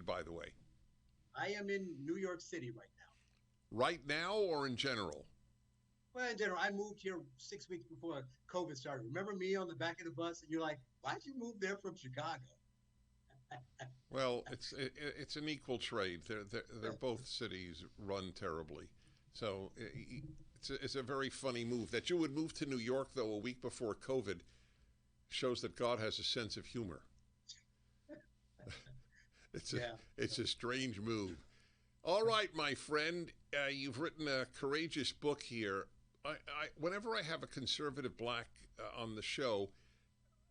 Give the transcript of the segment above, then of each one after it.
By the way, I am in New York City right now. right now or in general? Well, in general, I moved here 6 weeks before COVID started. Remember me on the back of the bus, and you're like, "Why'd you move there from Chicago?" Well, it's an equal trade. They're both cities run terribly, so it's a very funny move. That you would move to New York though a week before COVID shows that God has a sense of humor. Yeah. It's a strange move. All right, my friend, you've written a courageous book here. Whenever I have a conservative black on the show,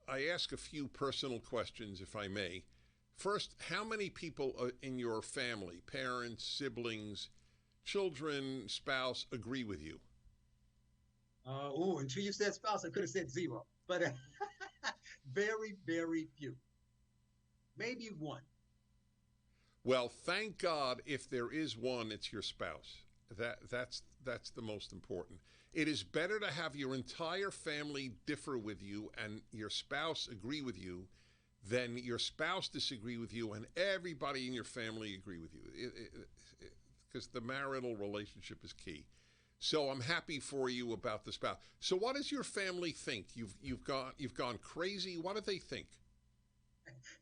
I ask a few personal questions, if I may. First, how many people in your family, parents, siblings, children, spouse, agree with you? Until you said spouse, I could have said zero, but very, very few. Maybe one. Well, thank God if there is one, it's your spouse. That's the most important. It is better to have your entire family differ with you and your spouse agree with you than your spouse disagree with you and everybody in your family agree with you. Because the marital relationship is key. So I'm happy for you about the spouse. So what does your family think? You've gone crazy. What do they think?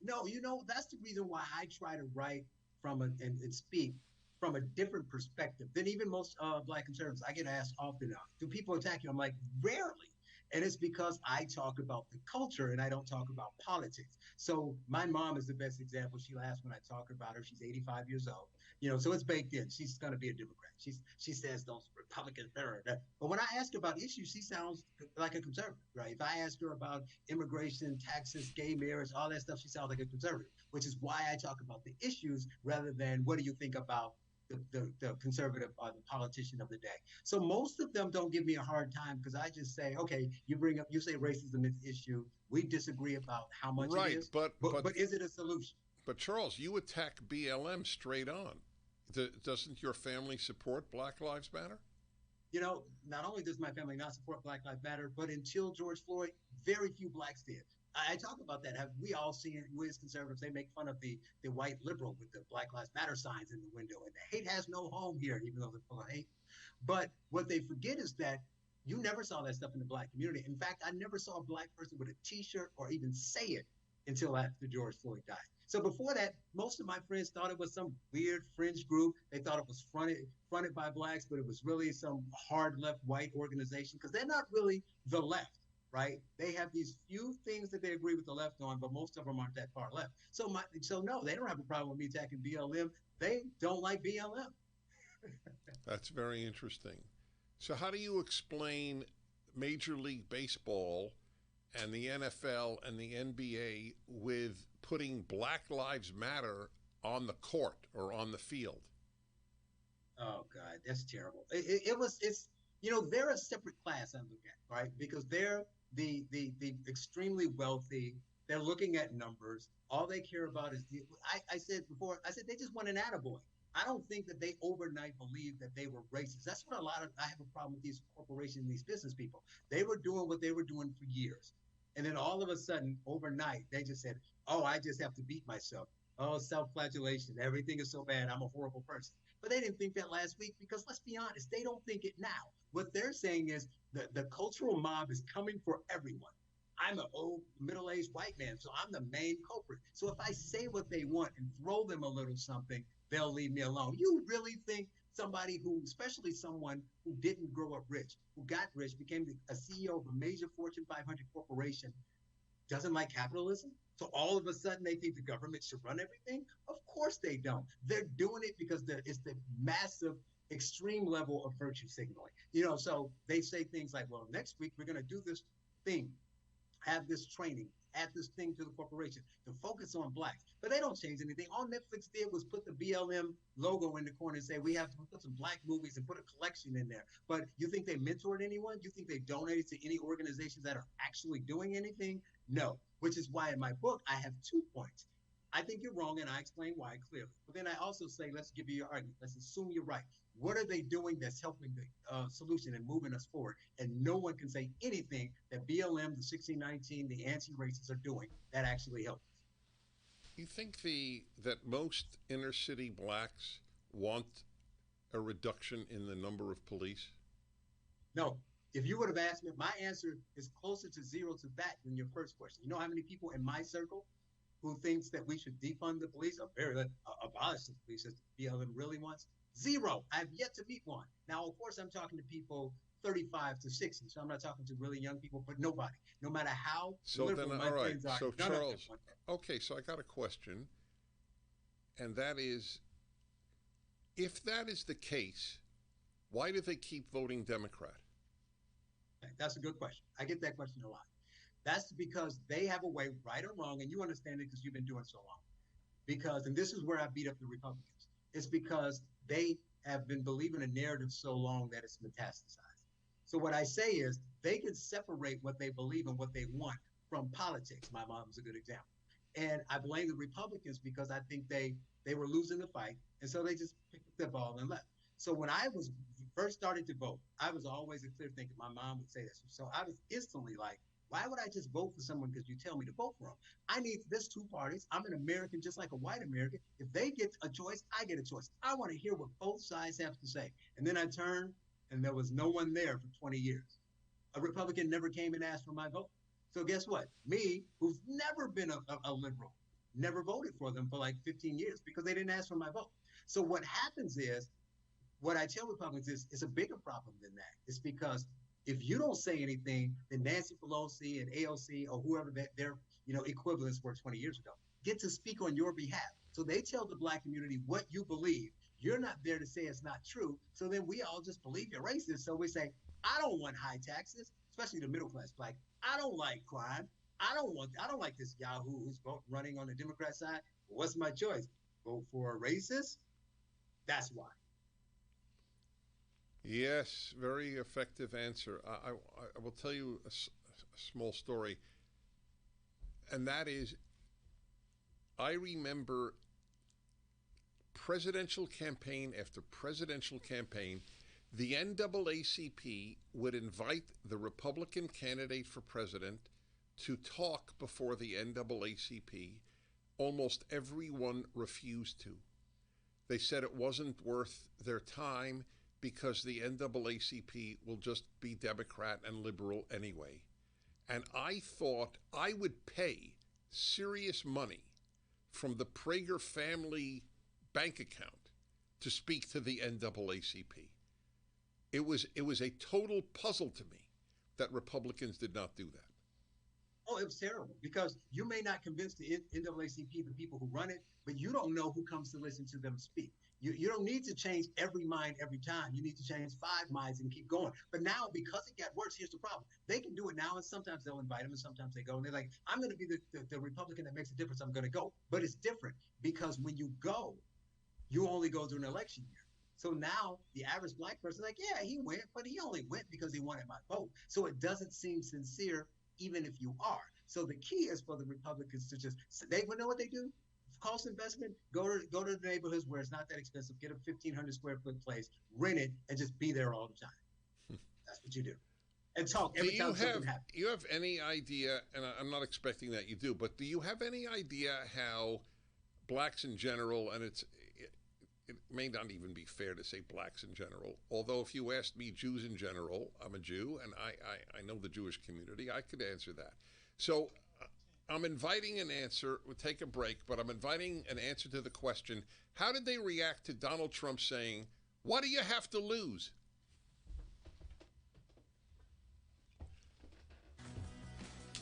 No, that's the reason why I try to write and speak from a different perspective than even most black conservatives. I get asked often, do people attack you? I'm like, rarely. And it's because I talk about the culture and I don't talk about politics. So my mom is the best example. She laughs when I talk about her. She's 85 years old, so it's baked in. She's going to be a Democrat. She says those Republicans are. But when I ask her about issues, she sounds like a conservative, right? If I ask her about immigration, taxes, gay marriage, all that stuff, she sounds like a conservative, which is why I talk about the issues rather than what do you think about the conservative or the politician of the day. So most of them don't give me a hard time because I just say, okay, you say racism is an issue. We disagree about how much it Right, is, but is it a solution? but Charles, you attack BLM straight on. Doesn't your family support Black Lives Matter? Not only does my family not support Black Lives Matter, but until George Floyd, very few blacks did. I talk about that. Have we all seen it? We as conservatives, they make fun of the white liberal with the Black Lives Matter signs in the window, and the hate has no home here, even though they're full of hate. But what they forget is that you never saw that stuff in the black community. In fact, I never saw a black person with a T-shirt or even say it until after George Floyd died. So before that, most of my friends thought it was some weird fringe group. They thought it was fronted by blacks, but it was really some hard left white organization because they're not really the left, right? They have these few things that they agree with the left on, but most of them aren't that far left. So no, they don't have a problem with me attacking BLM. They don't like BLM. That's very interesting. So how do you explain Major League Baseball and the NFL and the NBA with putting Black Lives Matter on the court or on the field? Oh God, that's terrible. It's they're a separate class I look at, right? Because they're the extremely wealthy. They're looking at numbers. All they care about is I said before, I said they just want an attaboy. I don't think that they overnight believed that they were racist. That's what I have a problem with these corporations, these business people. They were doing what they were doing for years. And then all of a sudden, overnight, they just said, oh, I just have to beat myself. Oh, self-flagellation. Everything is so bad. I'm a horrible person. But they didn't think that last week because let's be honest, they don't think it now. What they're saying is the cultural mob is coming for everyone. I'm an old middle-aged white man, so I'm the main culprit. So if I say what they want and throw them a little something, they'll leave me alone. You really think somebody who, especially someone who didn't grow up rich, who got rich, became a CEO of a major Fortune 500 corporation, doesn't like capitalism? So all of a sudden they think the government should run everything? Of course they don't. They're doing it because it's the massive extreme level of virtue signaling. So they say things like, well, next week we're going to do this thing, have this training, add this thing to the corporation to focus on blacks. But they don't change anything. All Netflix did was put the BLM logo in the corner and say, we have to put some black movies and put a collection in there. But you think they mentored anyone? You think they donated to any organizations that are actually doing anything? No, which is why in my book, I have 2 points. I think you're wrong, and I explain why clearly. But then I also say, let's give you your argument. Let's assume you're right. What are they doing that's helping the solution and moving us forward? And no one can say anything that BLM, the 1619, the anti-racists are doing that actually helps. You think that most inner city blacks want a reduction in the number of police? No. If you would have asked me, my answer is closer to zero to that than your first question. You know how many people in my circle who thinks that we should defund the police or abolish the police as the BLM really wants? Zero. I've yet to meet one. Now, of course, I'm talking to people 35 to 60, so I'm not talking to really young people, but nobody, no matter how So liberal then, my all right. friends are, So none of them Charles, want that. okay. So I got a question, and that is, if that is the case, why do they keep voting Democrat? That's a good question. I get that question a lot. That's because they have a way, right or wrong, and you understand it because you've been doing so long. Because, and this is where I beat up the Republicans, it's because they have been believing a narrative so long that it's metastasized. So what I say is they can separate what they believe and what they want from politics. My mom's a good example. And I blame the Republicans because I think they were losing the fight, and so they just picked up the ball and left. So when I was first started to vote, I was always a clear thinker. My mom would say this. So I was instantly like, why would I just vote for someone because you tell me to vote for them? I need this two parties. I'm an American just like a white American. If they get a choice, I get a choice. I want to hear what both sides have to say. And then I turned and there was no one there for 20 years. A Republican never came and asked for my vote. So guess what? Me, who's never been a liberal, never voted for them for like 15 years because they didn't ask for my vote. So what happens is, what I tell Republicans is it's a bigger problem than that. It's because if you don't say anything, then Nancy Pelosi and AOC or whoever their equivalents were 20 years ago get to speak on your behalf. So they tell the black community what you believe. You're not there to say it's not true. So then we all just believe you're racist. So we say, I don't want high taxes, especially the middle class black. I don't like crime. I don't like this Yahoo who's running on the Democrat side. What's my choice? Vote for a racist? That's why. Yes, very effective answer. I will tell you a small story, and that is, I remember presidential campaign after presidential campaign, the NAACP would invite the Republican candidate for president to talk before the NAACP. Almost everyone refused to. They said it wasn't worth their time because the NAACP will just be Democrat and liberal anyway. And I thought I would pay serious money from the Prager family bank account to speak to the NAACP. It was a total puzzle to me that Republicans did not do that. Oh, it was terrible because you may not convince the NAACP, the people who run it, but you don't know who comes to listen to them speak. You don't need to change every mind every time. You need to change 5 minds and keep going. But now, because it got worse, here's the problem. They can do it now, and sometimes they'll invite them, and sometimes they go, and they're like, I'm going to be the Republican that makes a difference. I'm going to go. But it's different because when you go, you only go through an election year. So now the average black person is like, yeah, he went, but he only went because he wanted my vote. So it doesn't seem sincere, even if you are. So the key is for the Republicans to just, they know what they do? Cost investment, go to the neighborhoods where it's not that expensive, get a 1,500 square foot place, rent it, and just be there all the time. That's what you do. And talk every time something happens. Do you have any idea, and I'm not expecting that you do, but do you have any idea how blacks in general, and it may not even be fair to say blacks in general, although if you asked me Jews in general, I'm a Jew, and I know the Jewish community, I could answer that. So I'm inviting an answer, we'll take a break, but I'm inviting an answer to the question, how did they react to Donald Trump saying, what do you have to lose?